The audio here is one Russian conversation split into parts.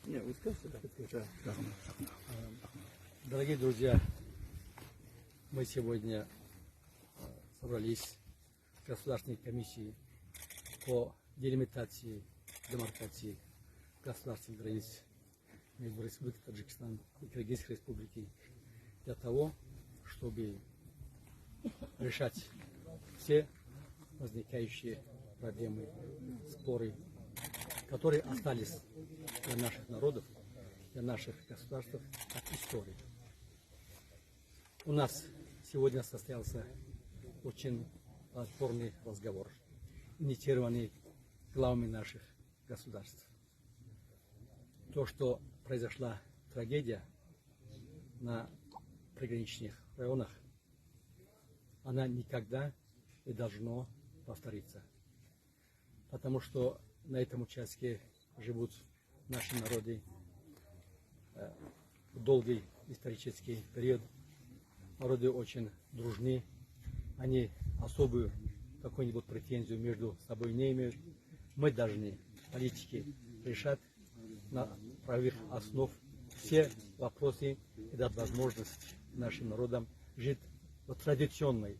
Не, вы скажете, да? Дорогие друзья, мы сегодня собрались в Государственной комиссии по делимитации, демаркации государственных границ между Республикой Таджикистан и Кыргызской Республикой для того, чтобы решать все возникающие проблемы, споры, которые остались для наших народов, для наших государств от истории. У нас сегодня состоялся очень плодотворный разговор, инициированный главами наших государств. То, что произошла трагедия на приграничных районах, она никогда не должна повториться. Потому что на этом участке живут наши народы в долгий исторический период. Народы очень дружны, они особую какую-нибудь претензию между собой не имеют. Мы должны, политики, решать на правовых основ все вопросы и дать возможность нашим народам жить в традиционном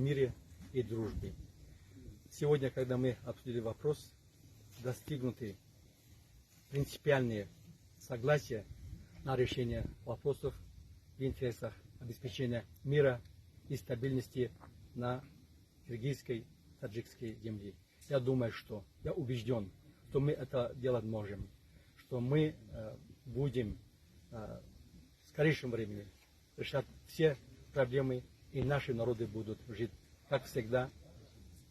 мире и дружбе. Сегодня, когда мы обсудили вопрос, достигнуты принципиальные согласия на решение вопросов в интересах обеспечения мира и стабильности на киргизской, таджикской земле. Я думаю, я убежден, что мы это делать можем, что мы будем в скорейшем времени решать все проблемы, и наши народы будут жить, как всегда,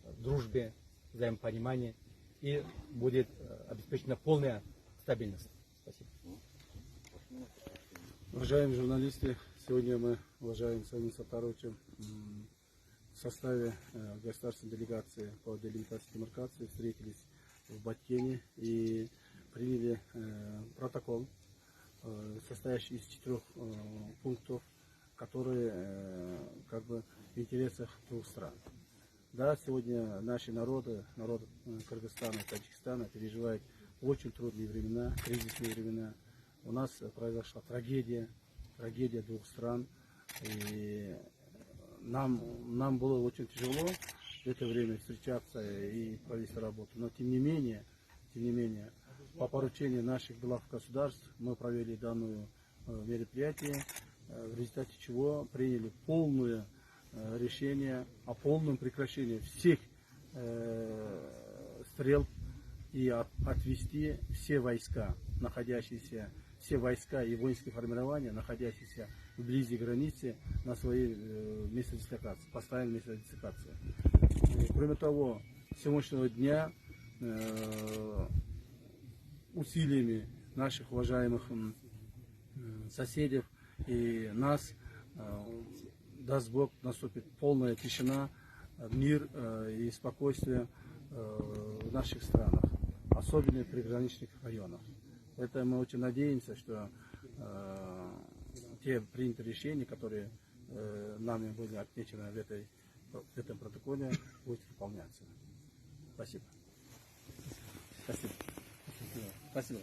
в дружбе, взаимопонимании, и будет обеспечена полная стабильность. Спасибо. Уважаемые журналисты, сегодня мы, уважаемым Самим Саттаровичем, в составе государственной делегации по делимитации и демаркации встретились в Баткене и приняли протокол, состоящий из 4 пунктов, которые в интересах двух стран. Да, сегодня наши народы, народ Кыргызстана и Таджикистана переживают очень трудные времена, кризисные времена. У нас произошла трагедия двух стран. И нам было очень тяжело в это время встречаться и провести работу. Но тем не менее, по поручению наших глав государств мы провели данное мероприятие, в результате чего приняли полное решение о полном прекращении всех стрел и отвести все войска и воинские формирования, находящиеся вблизи границы, на свои места дислокации, постоянные места дислокации. Кроме того, с сегодняшнего дня усилиями наших уважаемых соседей и нас, даст Бог, наступит полная тишина, мир и спокойствие в наших странах, особенно в приграничных районах. Поэтому мы очень надеемся, что те принятые решения, которые нами были отмечены в этом протоколе, будут выполняться. Спасибо. Спасибо. Спасибо.